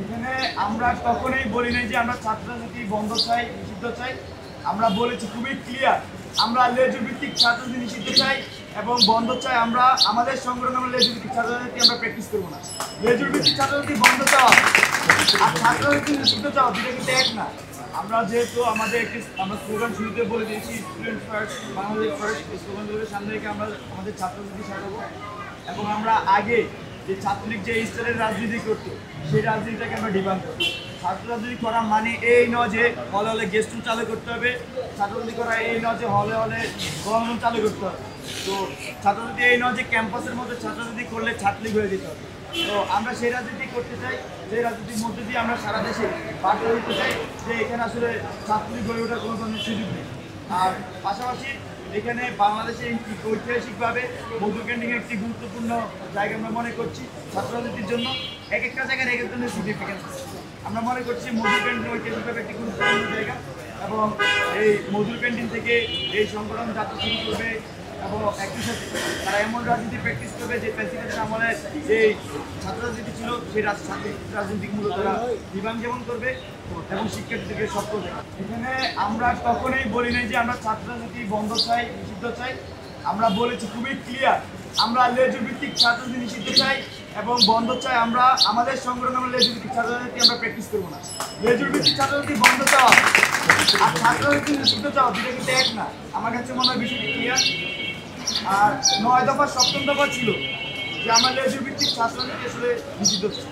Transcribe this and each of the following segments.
এখানে আমরা কখনোই বলি নাই যে আমরা ছাত্ররাজনীতি বন্ধ চাই, নিষিদ্ধ চাই। আমরা বলেছি খুবই ক্লিয়ার, আমরা লেজুর ভিত্তিক ছাত্ররাজনীতি নিষিদ্ধ চাই এবং বন্ধ চাই। আমরা আমাদের সংগঠন লেজুর ভিত্তিক ছাত্ররাজনীতি আমরা প্র্যাকটিস করবো না। লেজুর ভিত্তিক ছাত্ররাজনীতি বন্ধ চাওয়া আর ছাত্ররাজনীতি নিষিদ্ধ চাওয়া দুটো কিন্তু এক না। আমরা যেহেতু আমাদের একটি আমরা স্লোগান শুরুতে বলে দিয়েছি স্টুডেন্ট ফার্স্ট, বাংলাদেশ ফার্স্ট, এই স্লোগানগুলোর সামনে রেখে আমরা আমাদের ছাত্ররাজনীতি সাজাবো এবং আমরা আগে যে ছাত্রলীগ যে স্তরের রাজনীতি করতো সেই রাজনীতিটাকে আমরা ডিমান্ড করবো। ছাত্র রাজনীতি করা মানে এই নয় যে হলে হলে গেস্ট রুম চালু করতে হবে, ছাত্র রাজনীতি করা এই নয় যে হলে হলে গণরুম চালু করতে হবে। তো ছাত্র রাজনীতি এই নয় যে ক্যাম্পাসের মধ্যে ছাত্র রাজনীতি করলে ছাত্রলীগ হয়ে যেতে হবে। তো আমরা সেই রাজনীতি করতে চাই, যে রাজনীতির মধ্যে দিয়ে আমরা সারা দেশে বার্তা দিতে চাই যে এখানে আসলে ছাত্রলীগ গড়ে ওঠার কোনো ধরনের সুযোগ নেই। আর পাশাপাশি এখানে বাংলাদেশে ঐতিহাসিকভাবে মধুর ক্যান্টিন একটি গুরুত্বপূর্ণ জায়গা আমরা মনে করছি ছাত্র রাজনীতির জন্য। এক একটা জায়গার এক এক ধরনের সিগনিফিকেন্স আমরা মনে করছি মধুর ক্যান্টিন ঐতিহাসিকভাবে একটি গুরুত্বপূর্ণ জায়গা এবং এই মধুর ক্যান্টিন থেকে এই সংগঠন যাত্রা শুরু করবে এবং একই সাথে তারা এমন রাজনীতি প্র্যাকটিস করবে যে প্রেসিডেন্টের আমলে যে ছাত্র রাজনীতি ছিল সেই রাজনীতি মূলত তারা বিভাগ যেমন করবে এবং শিক্ষার্থীদেরকে সব করবে। এখানে আমরা কখনোই বলি নাই যে আমরা ছাত্র রাজনীতি বন্ধ চাই, নিষিদ্ধ চাই। আমরা বলেছি খুবই ক্লিয়ার, আমরা লেজুর ভিত্তিক ছাত্ররাজনীতি নিষিদ্ধ চাই এবং বন্ধ চাই। আমরা আমাদের সংগঠন লেজুর ভিত্তিক ছাত্ররাজনীতি আমরা প্র্যাকটিস করবো না। লেজুর ভিত্তিক ছাত্ররাজনীতি বন্ধ চাওয়া আর ছাত্ররাজনীতি নিষিদ্ধ চাওয়া দুটো কিন্তু এক না। আমার কাছে মনে হয় বিষয়টি ক্লিয়ার। আর 9 দফা 7ম দফা ছিল যে আমরা লেজুর ভিত্তিক ছাত্ররাজনীতি আসলে নিষিদ্ধ চাই।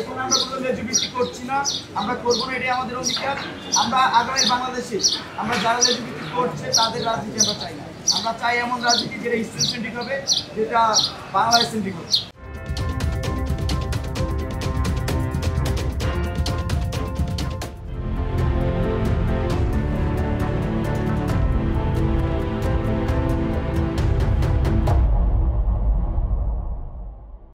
এখন আমরা কোনো লেজুর ভিত্তি করছি না, আমরা করবো না, এটাই আমাদের অঙ্গীকার। আমরা আগামী বাংলাদেশে আমরা যারা লেজুর ভিত্তি করছে তাদের রাজনীতি আমরা চাই না। আমরা চাই এমন রাজনীতি যেটা স্টুডেন্ট সেন্ট্রিক হবে, যেটা বাংলাদেশ সেন্ট্রিক হবে।